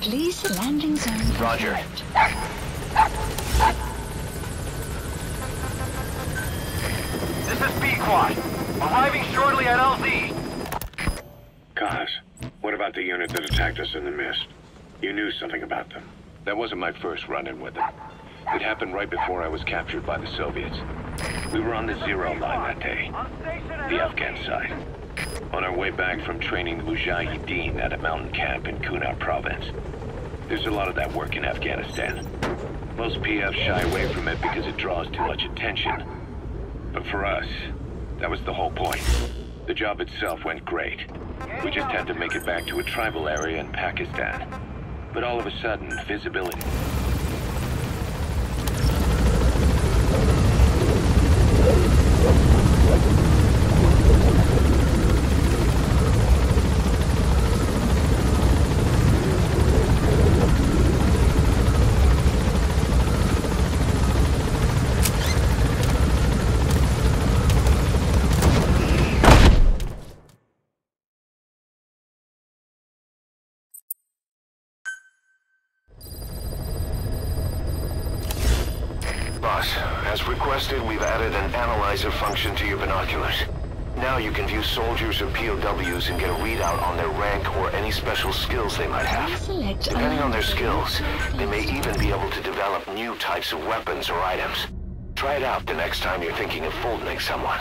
Please landing zone. Roger. This is B-Quad. Arriving shortly at LZ. Kaz, what about the unit that attacked us in the mist? You knew something about them. That wasn't my first run-in with them. It happened right before I was captured by the Soviets. We were on the zero line that day, the Afghan side. On our way back from training the Mujahideen at a mountain camp in Kunar province. There's a lot of that work in Afghanistan. Most PFs shy away from it because it draws too much attention. But for us, that was the whole point. The job itself went great. We just had to make it back to a tribal area in Pakistan. But all of a sudden, visibility... As requested, we've added an analyzer function to your binoculars. Now you can view soldiers or POWs and get a readout on their rank or any special skills they might have. Depending on their skills, they may even be able to develop new types of weapons or items. Try it out the next time you're thinking of folding someone.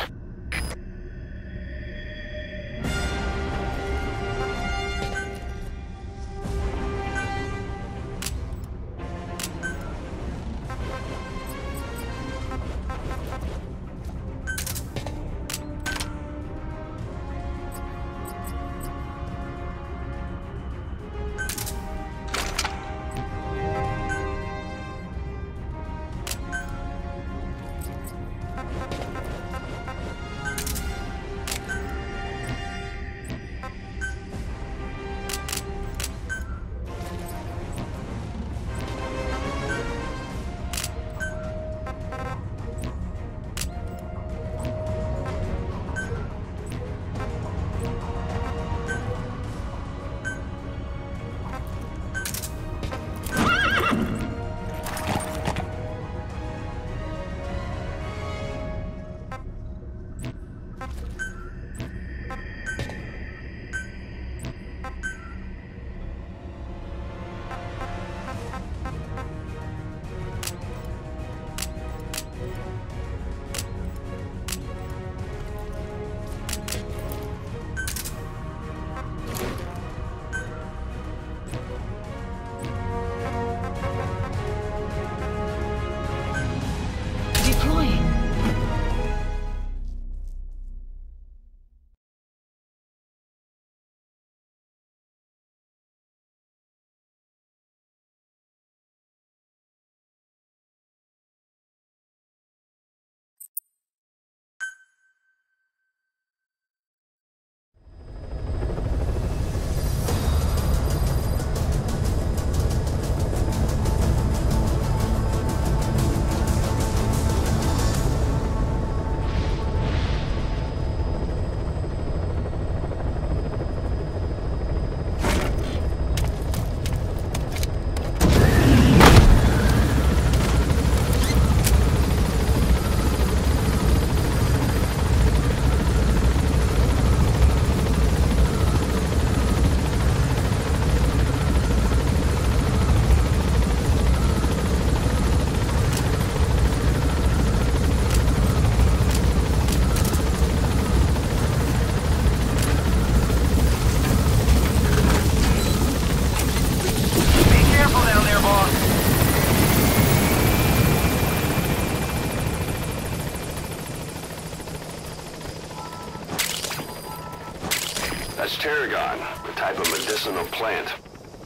That's tarragon, a type of medicinal plant.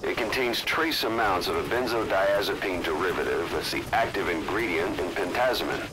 It contains trace amounts of a benzodiazepine derivative that's the active ingredient in pentazimine.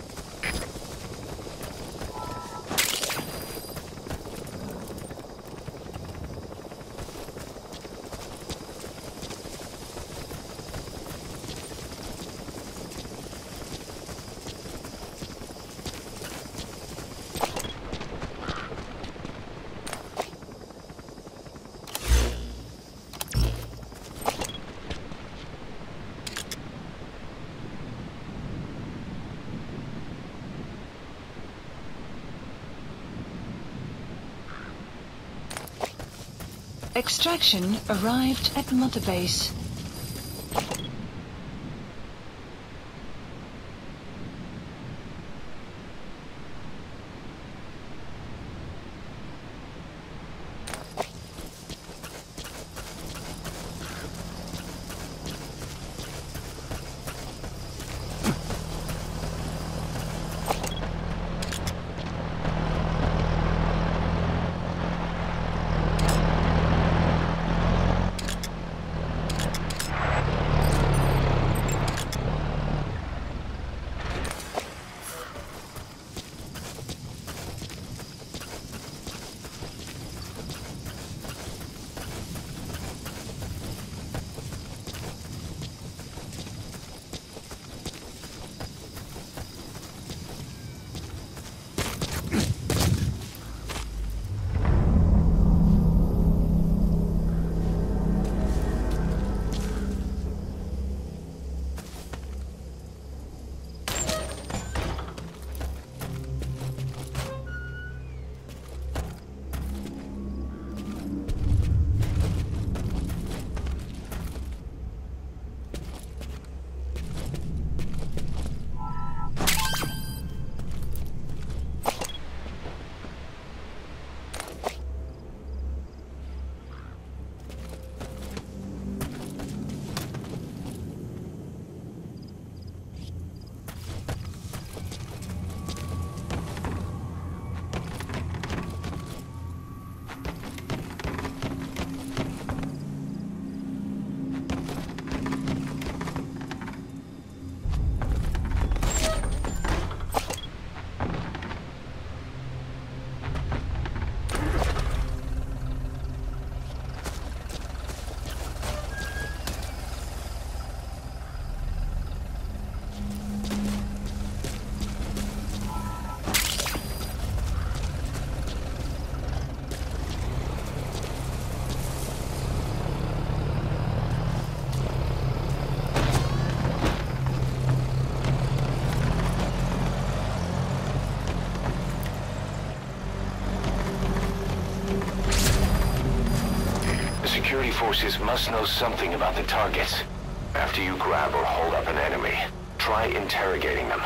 Extraction arrived at Mother Base. Security forces must know something about the targets. After you grab or hold up an enemy, try interrogating them.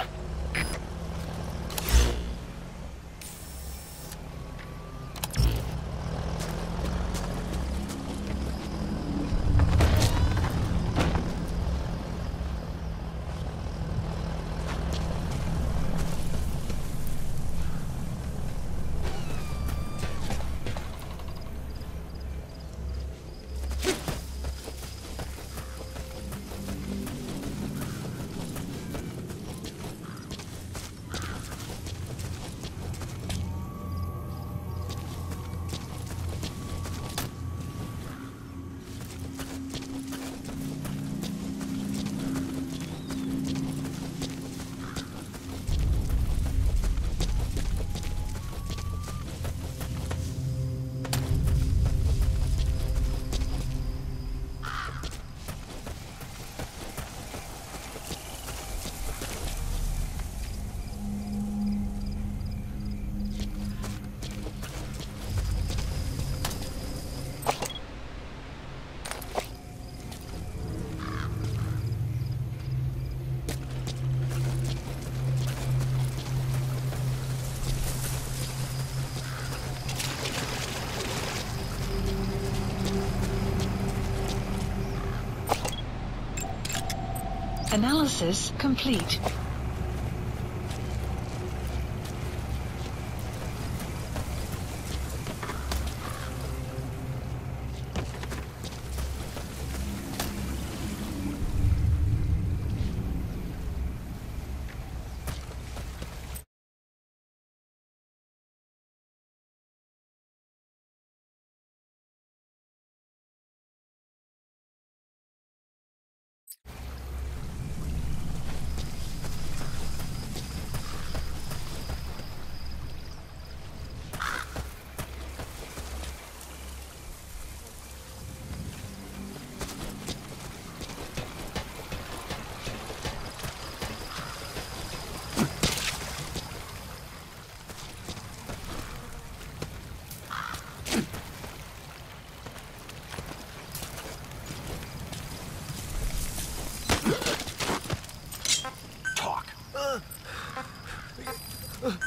Analysis complete.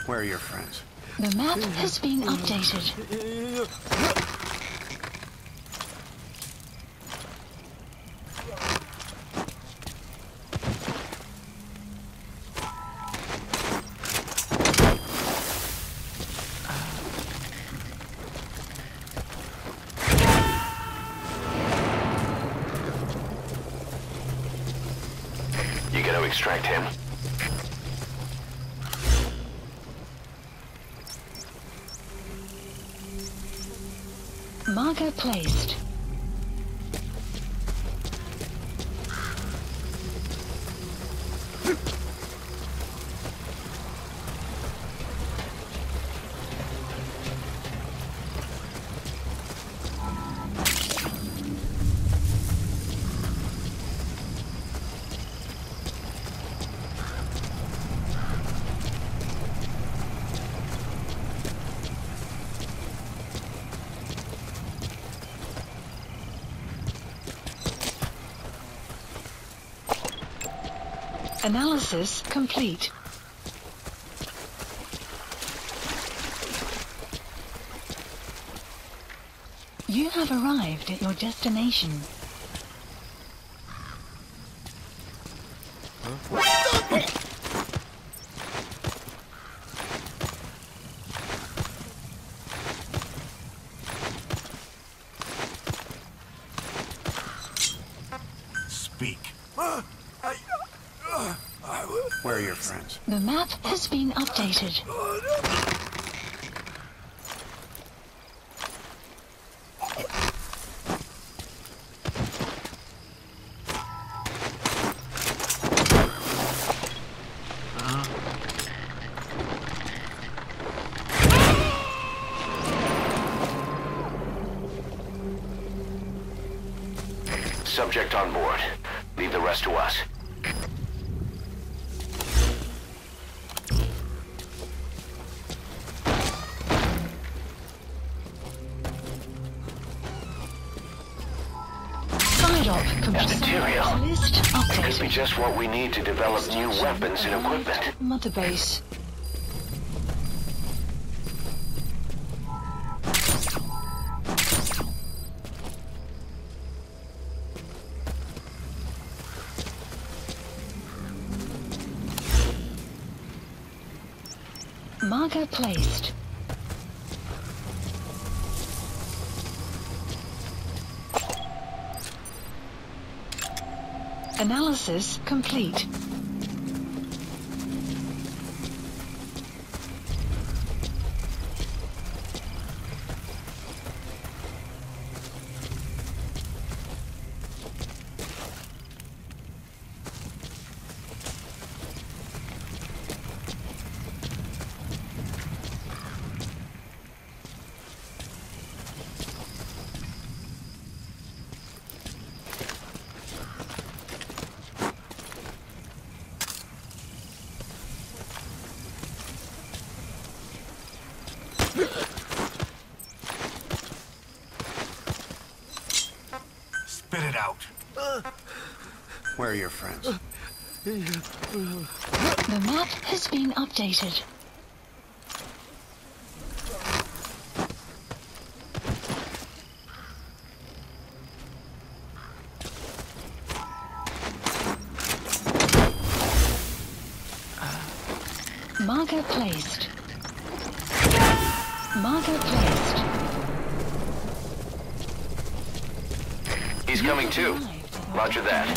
Where are your friends? The map has been updated. You gotta extract him. Marker placed. Analysis complete. You have arrived at your destination. Speak. Where are your friends? The map has been updated. Subject on board. Leave the rest to us. Material. List Could be updated. just what we need to develop new weapons and equipment. Mother base. Marker placed. Analysis complete. Spit it out. Where are your friends? The map has been updated. Marker placed. Marker placed. He's coming too. Roger that.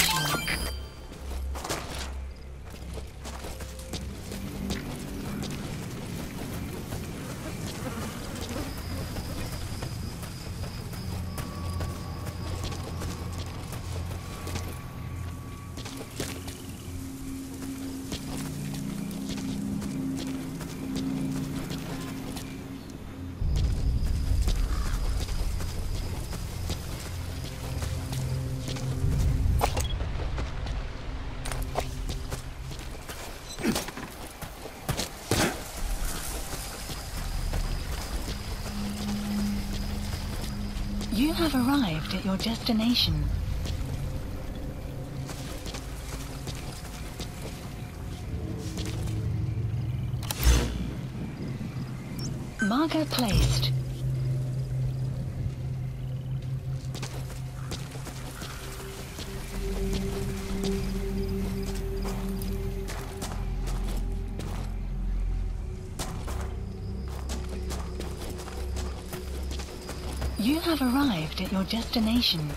You have arrived at your destination. Marker placed. You have arrived at your destination.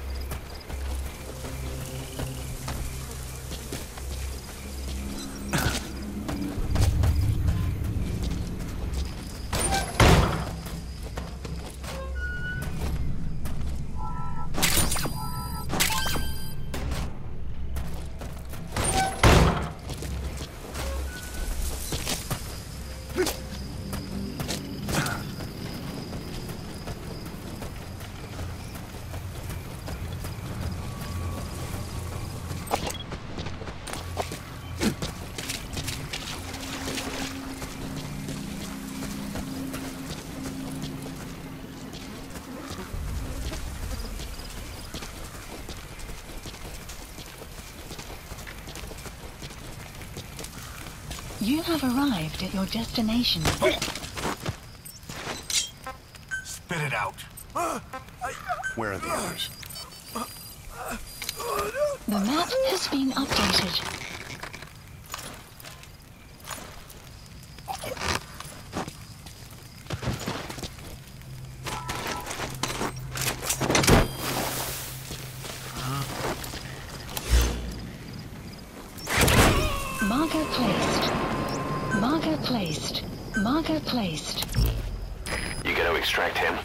You have arrived at your destination. Spit it out. Where are the others? The map has been updated. Marker placed. Marker placed. Marker placed. You gotta extract him.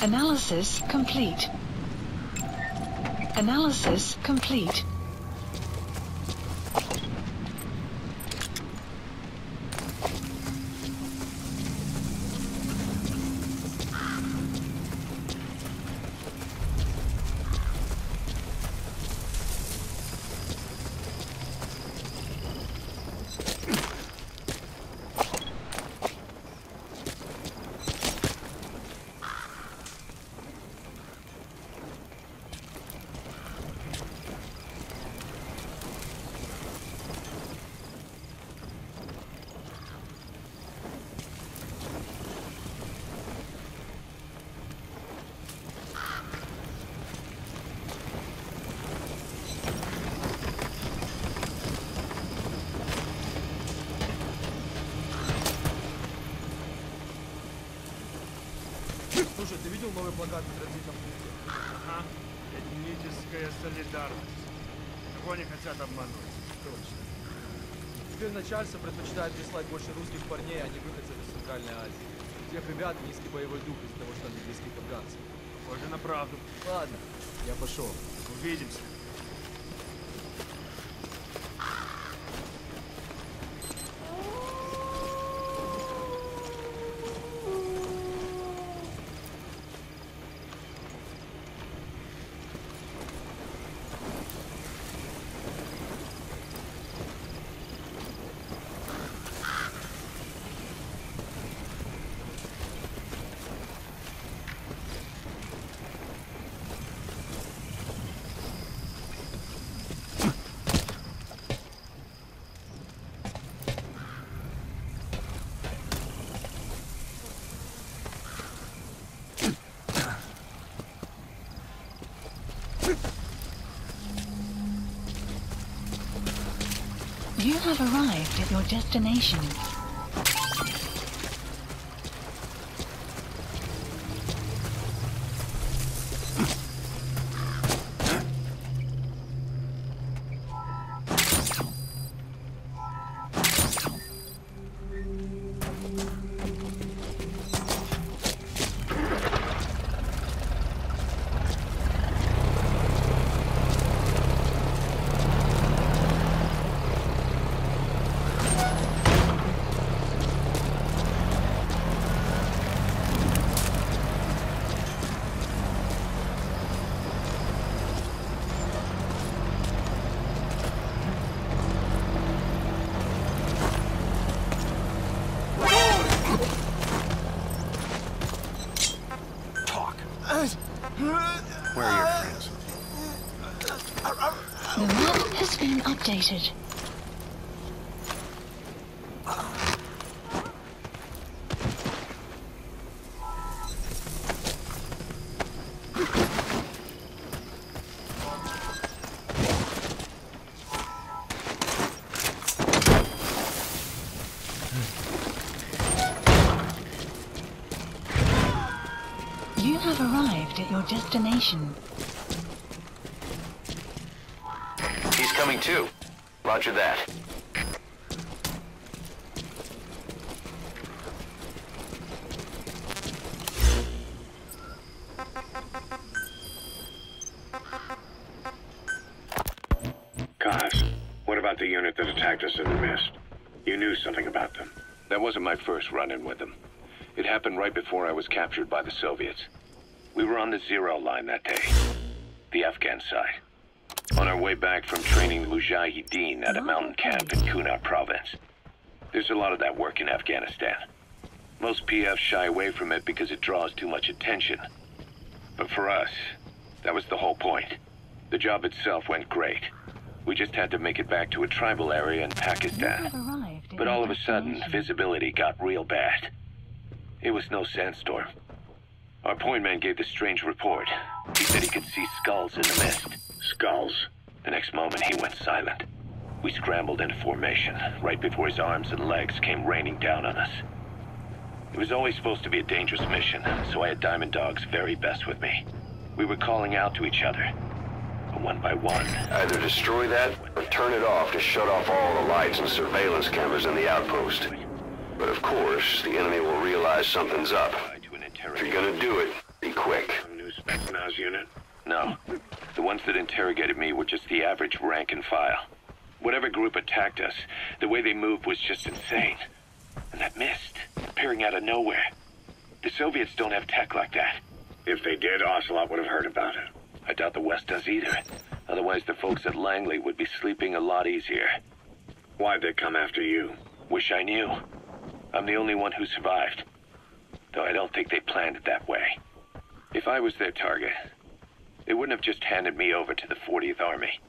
Analysis complete. Analysis complete. Слушай, ты видел новый плакат на транзитном пункте? Ага. Этническая солидарность. Кого они хотят обмануть? Точно. Теперь начальство предпочитает прислать больше русских парней, а не выходцев из Центральной Азии. У тех ребят низкий боевой дух из-за того, что они близки к афганцам. Похоже на правду. Ладно, я пошел. Увидимся. You have arrived at your destination. Where are your friends? The map has been updated. You have arrived at your destination. He's coming too. Roger that. Kaz, what about the unit that attacked us in the mist? You knew something about them. That wasn't my first run-in with them. It happened right before I was captured by the Soviets. We were on the zero line that day, the Afghan side. On our way back from training the Mujahideen at a mountain camp in Kunar province. There's a lot of that work in Afghanistan. Most PFs shy away from it because it draws too much attention. But for us, that was the whole point. The job itself went great. We just had to make it back to a tribal area in Pakistan. But all of a sudden, visibility got real bad. It was no sandstorm. Our point man gave this strange report. He said he could see skulls in the mist. Skulls? The next moment, he went silent. We scrambled into formation, right before his arms and legs came raining down on us. It was always supposed to be a dangerous mission, so I had Diamond Dog's very best with me. We were calling out to each other, but one by one. Either destroy that, or turn it off to shut off all the lights and surveillance cameras in the outpost. But of course, the enemy will realize something's up. If you're gonna do it, be quick. Some new Spetsnaz unit? No. The ones that interrogated me were just the average rank and file. Whatever group attacked us, the way they moved was just insane. And that mist, appearing out of nowhere. The Soviets don't have tech like that. If they did, Ocelot would have heard about it. I doubt the West does either. Otherwise, the folks at Langley would be sleeping a lot easier. Why'd they come after you? Wish I knew. I'm the only one who survived. Though I don't think they planned it that way. If I was their target, they wouldn't have just handed me over to the 40th Army.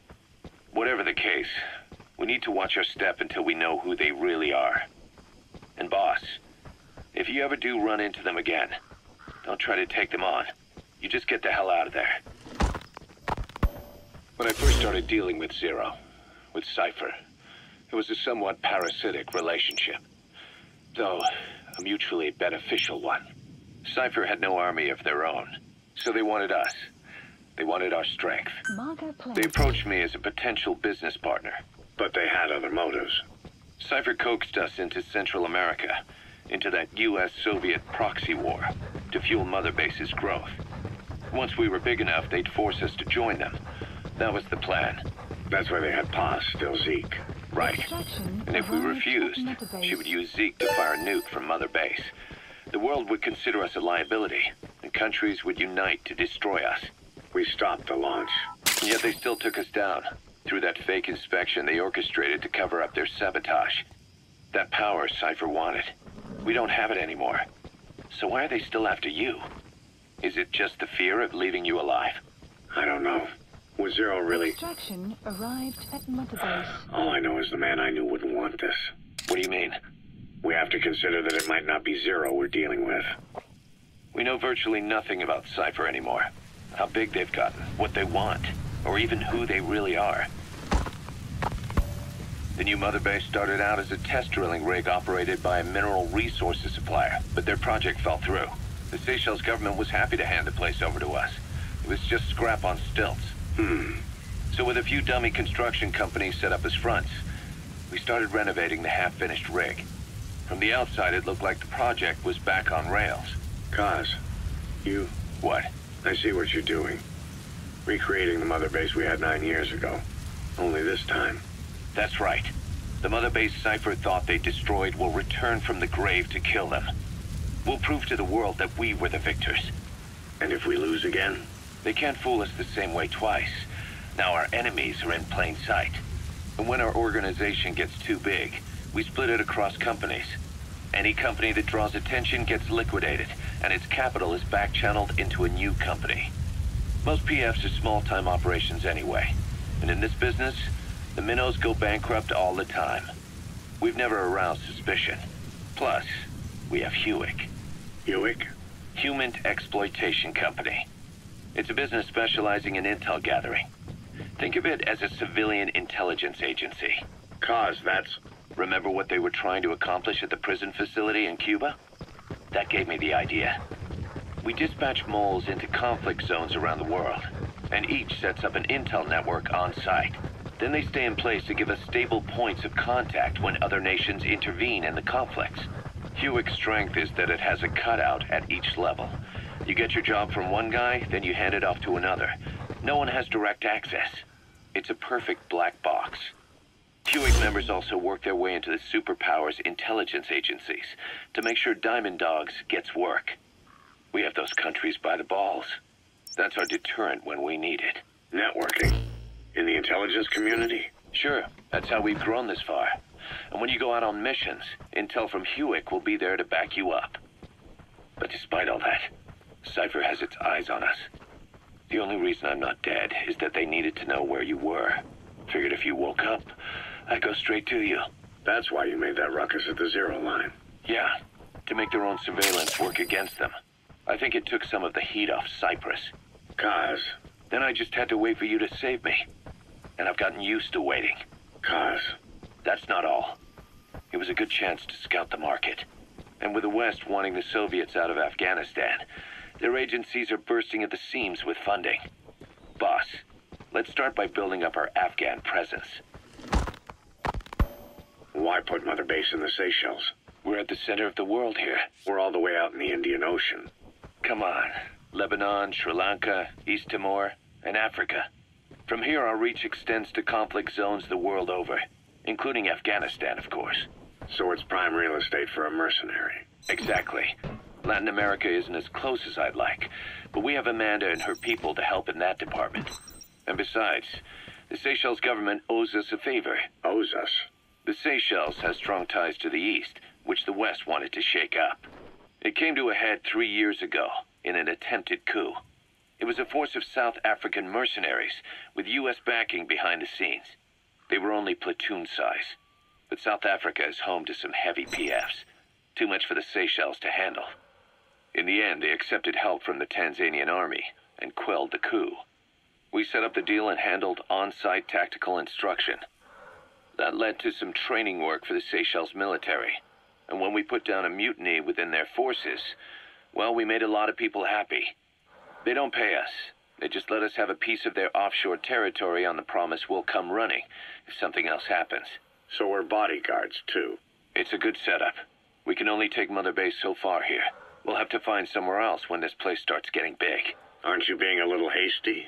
Whatever the case, we need to watch our step until we know who they really are. And boss, if you ever do run into them again, don't try to take them on. You just get the hell out of there. When I first started dealing with Zero, with Cypher, it was a somewhat parasitic relationship. Though a mutually beneficial one. Cypher had no army of their own, so they wanted us. They wanted our strength. They approached me as a potential business partner. But they had other motives. Cypher coaxed us into Central America, into that US-Soviet proxy war, to fuel Mother Base's growth. Once we were big enough, they'd force us to join them. That was the plan. That's why they had Paz, still Zeke. Right. And if we refused, she would use Zeke to fire a nuke from Mother Base. The world would consider us a liability, and countries would unite to destroy us. We stopped the launch. And yet they still took us down, through that fake inspection they orchestrated to cover up their sabotage. That power Cypher wanted. We don't have it anymore. So why are they still after you? Is it just the fear of leaving you alive? I don't know. Was Zero really... Extraction arrived at Mother Base. All I know is the man I knew wouldn't want this. What do you mean? We have to consider that it might not be Zero we're dealing with. We know virtually nothing about Cypher anymore. How big they've gotten, what they want, or even who they really are. The new Mother Base started out as a test drilling rig operated by a mineral resources supplier, but their project fell through. The Seychelles government was happy to hand the place over to us. It was just scrap on stilts. So with a few dummy construction companies set up as fronts, we started renovating the half-finished rig. From the outside, it looked like the project was back on rails. Kaz, you... What? I see what you're doing. Recreating the Mother Base we had 9 years ago. Only this time. That's right. The Mother Base Cypher thought they destroyed will return from the grave to kill them. We'll prove to the world that we were the victors. And if we lose again? They can't fool us the same way twice. Now our enemies are in plain sight. And when our organization gets too big, we split it across companies. Any company that draws attention gets liquidated, and its capital is back-channeled into a new company. Most PFs are small-time operations anyway. And in this business, the minnows go bankrupt all the time. We've never aroused suspicion. Plus, we have Hewick. Hewick? Human Exploitation Company. It's a business specializing in intel gathering. Think of it as a civilian intelligence agency. Cause that's... Remember what they were trying to accomplish at the prison facility in Cuba? That gave me the idea. We dispatch moles into conflict zones around the world, and each sets up an intel network on site. Then they stay in place to give us stable points of contact when other nations intervene in the conflicts. Hewick's strength is that it has a cutout at each level. You get your job from one guy, then you hand it off to another. No one has direct access. It's a perfect black box. Hewick members also work their way into the superpowers intelligence agencies to make sure Diamond Dogs gets work. We have those countries by the balls. That's our deterrent when we need it. networking. In the intelligence community? Sure, that's how we've grown this far. And when you go out on missions, intel from Hewick will be there to back you up. But despite all that, Cypher has its eyes on us. The only reason I'm not dead is that they needed to know where you were. Figured if you woke up, I'd go straight to you. That's why you made that ruckus at the Zero line. Yeah, to make their own surveillance work against them. I think it took some of the heat off Cyprus. Kaz. Then I just had to wait for you to save me. And I've gotten used to waiting. Kaz. That's not all. It was a good chance to scout the market. And with the West wanting the Soviets out of Afghanistan, their agencies are bursting at the seams with funding. Boss, let's start by building up our Afghan presence. Why put Mother Base in the Seychelles? We're at the center of the world here. We're all the way out in the Indian Ocean. Come on. Lebanon, Sri Lanka, East Timor, and Africa. From here, our reach extends to conflict zones the world over, including Afghanistan, of course. So it's prime real estate for a mercenary. Exactly. Latin America isn't as close as I'd like, but we have Amanda and her people to help in that department. And besides, the Seychelles government owes us a favor. Owes us? The Seychelles has strong ties to the East, which the West wanted to shake up. It came to a head 3 years ago, in an attempted coup. It was a force of South African mercenaries, with U.S. backing behind the scenes. They were only platoon size. But South Africa is home to some heavy PFs. Too much for the Seychelles to handle. In the end, they accepted help from the Tanzanian army and quelled the coup. We set up the deal and handled on-site tactical instruction. That led to some training work for the Seychelles military. And when we put down a mutiny within their forces, well, we made a lot of people happy. They don't pay us. They just let us have a piece of their offshore territory on the promise we'll come running if something else happens. So we're bodyguards, too. It's a good setup. We can only take Mother Base so far here. We'll have to find somewhere else when this place starts getting big. Aren't you being a little hasty?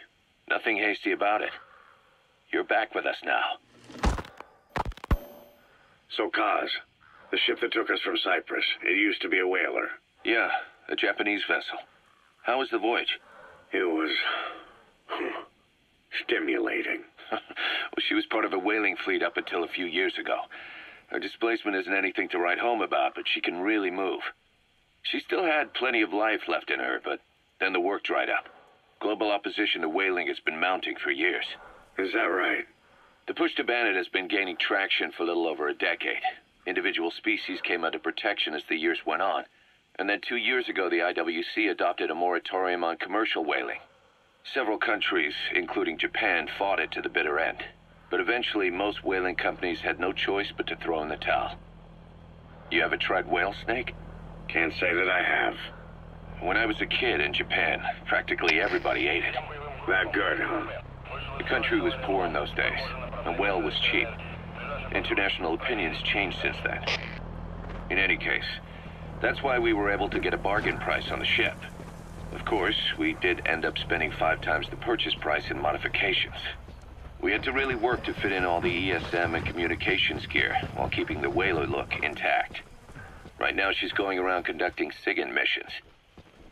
Nothing hasty about it. You're back with us now. So, Kaz, the ship that took us from Cyprus, it used to be a whaler. Yeah, a Japanese vessel. How was the voyage? It was... stimulating. Well, she was part of a whaling fleet up until a few years ago. Her displacement isn't anything to write home about, but she can really move. She still had plenty of life left in her, but then the work dried up. Global opposition to whaling has been mounting for years. Is that right? The push to ban it has been gaining traction for a little over a decade. Individual species came under protection as the years went on. And then 2 years ago, the IWC adopted a moratorium on commercial whaling. Several countries, including Japan, fought it to the bitter end. But eventually, most whaling companies had no choice but to throw in the towel. You ever tried whale snake? Can't say that I have. When I was a kid in Japan, practically everybody ate it. That good, huh? The country was poor in those days, and whale was cheap. International opinions changed since then. In any case, that's why we were able to get a bargain price on the ship. Of course, we did end up spending 5 times the purchase price in modifications. We had to really work to fit in all the ESM and communications gear while keeping the whaler look intact. Right now, she's going around conducting SIGINT missions.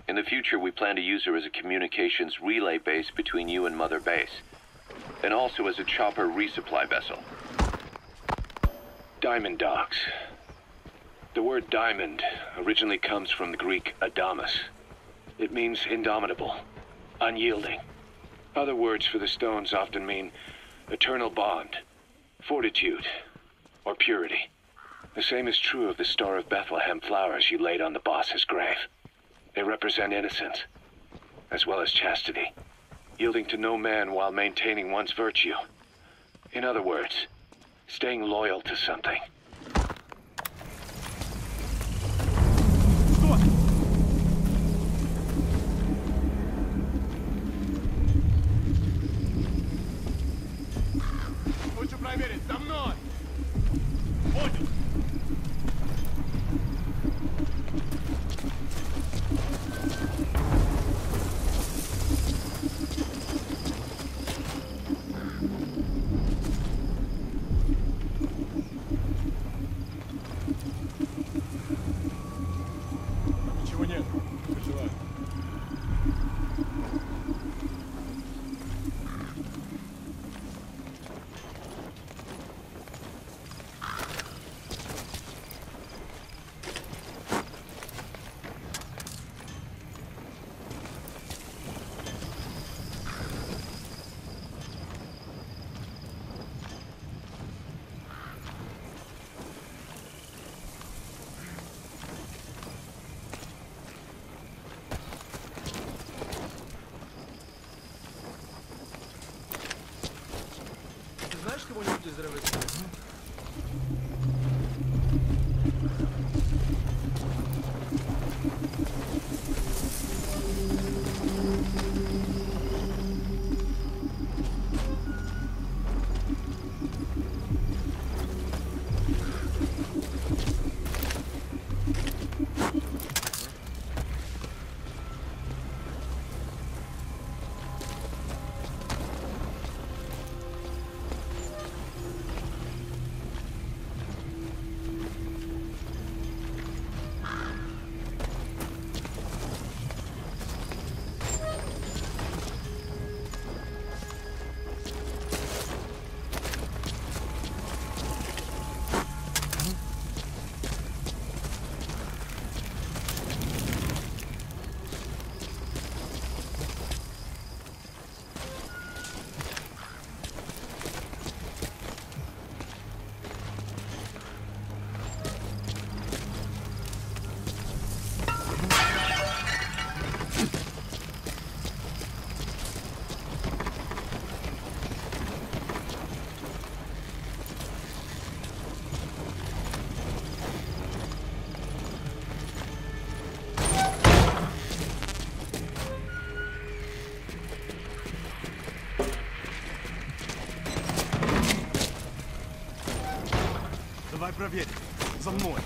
In the future, we plan to use her as a communications relay base between you and Mother Base, and also as a chopper resupply vessel. Diamond Dogs. The word diamond originally comes from the Greek adamas. It means indomitable, unyielding, Other words for the stones often mean eternal bond, fortitude, or purity. The same is true of the Star of Bethlehem flowers you laid on the boss's grave. They represent innocence, as well as chastity, yielding to no man while maintaining one's virtue. In other words, staying loyal to something. Хочу проверить, за мной! Понял! Ничего нет, переживаю. Ты знаешь кого-нибудь из революции? Давай проверим. За мной.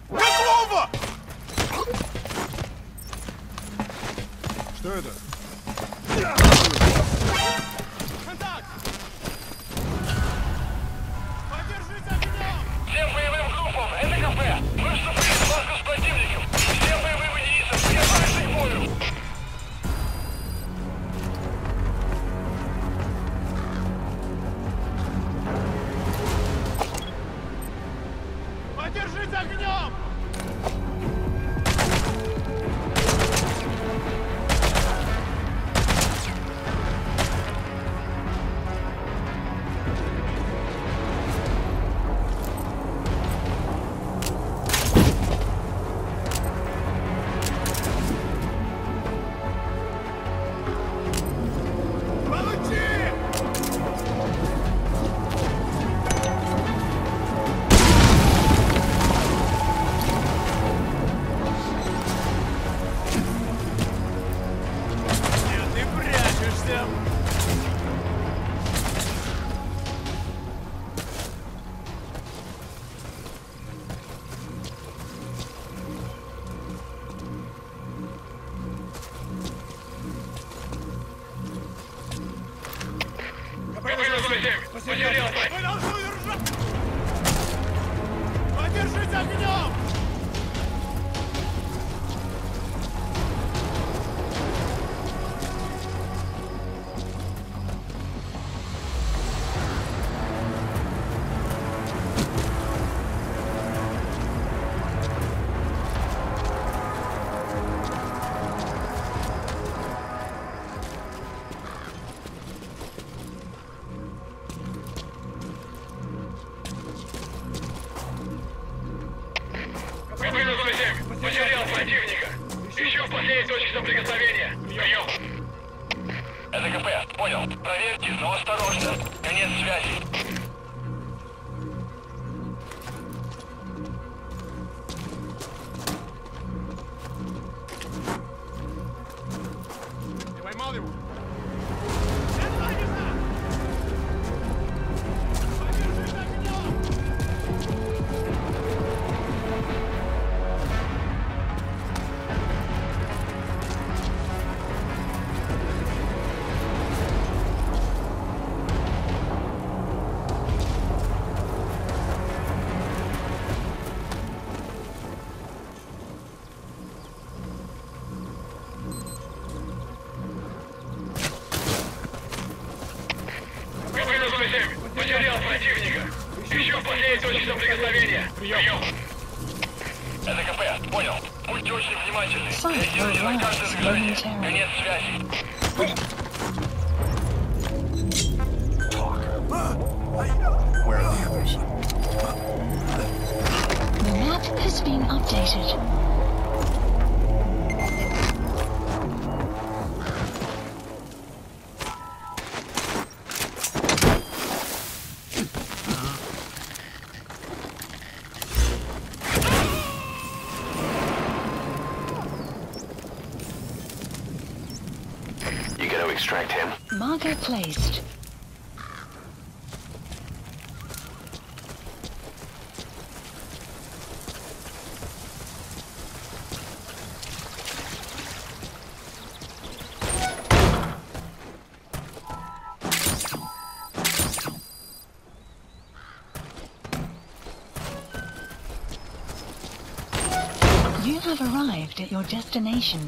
Готово! Что это? Контакт! Поддержите огнем! Всем боевым группам! Это КП! Мы вступили в схватку с противником! Всем боевым единицам! Приготовиться к бою! Поддержите огнем! Потерял! Мы должны удержать! Поддержите огнем! Материал противника. Еще в последней точке соприкосновения. Прием. Это КП. Понял. Проверьте, но осторожно. Конец связи. Ты поймал его? Поддержите огнем! Материал противника. Еще в последней точке соприкосновения. Прием. Это КП. Понял. Будьте очень внимательны. Реагируйте на каждое движение. Конец связи. Where are the others? The map has been updated. You gotta extract him. Marker placed. You have arrived at your destination.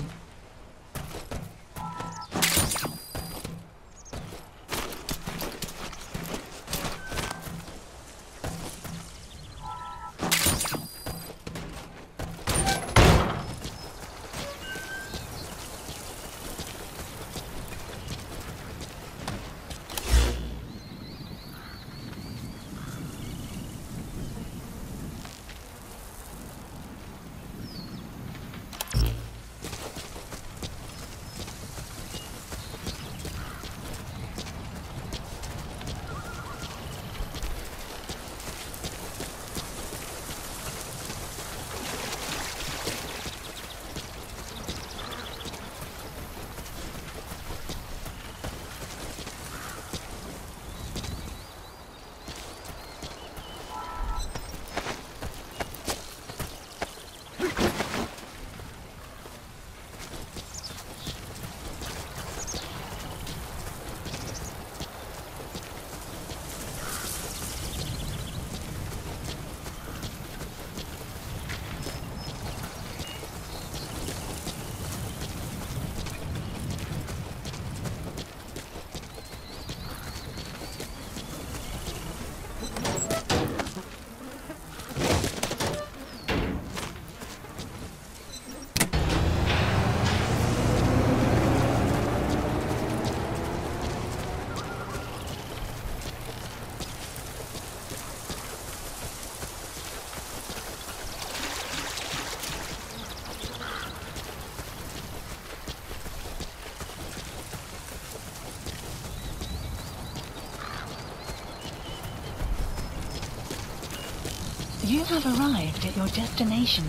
You have arrived at your destination.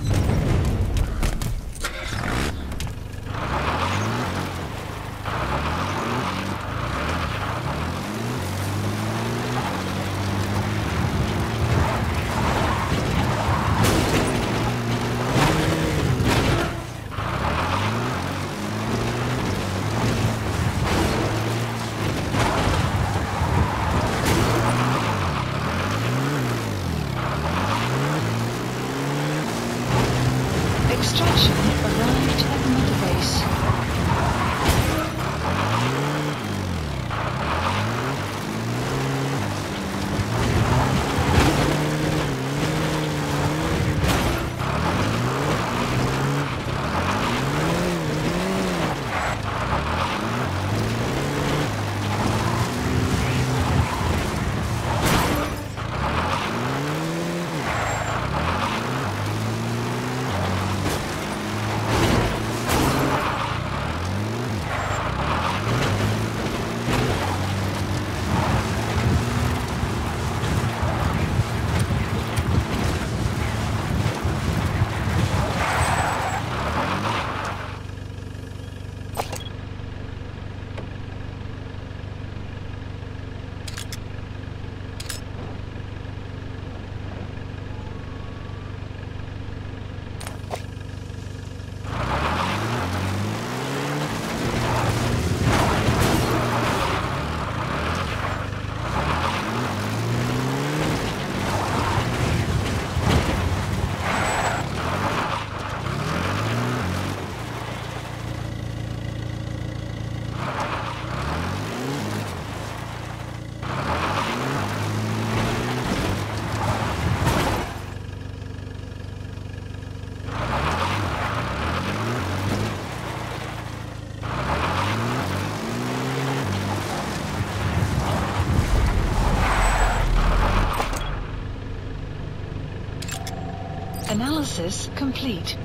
Analysis complete.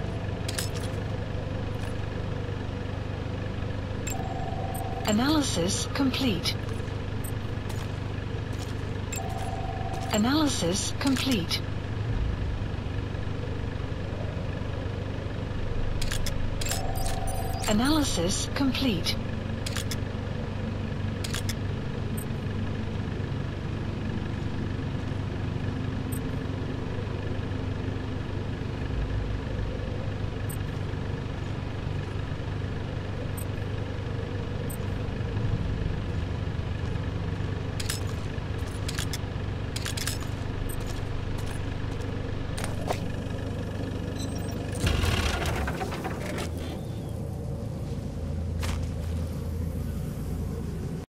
Analysis complete. Analysis complete. Analysis complete.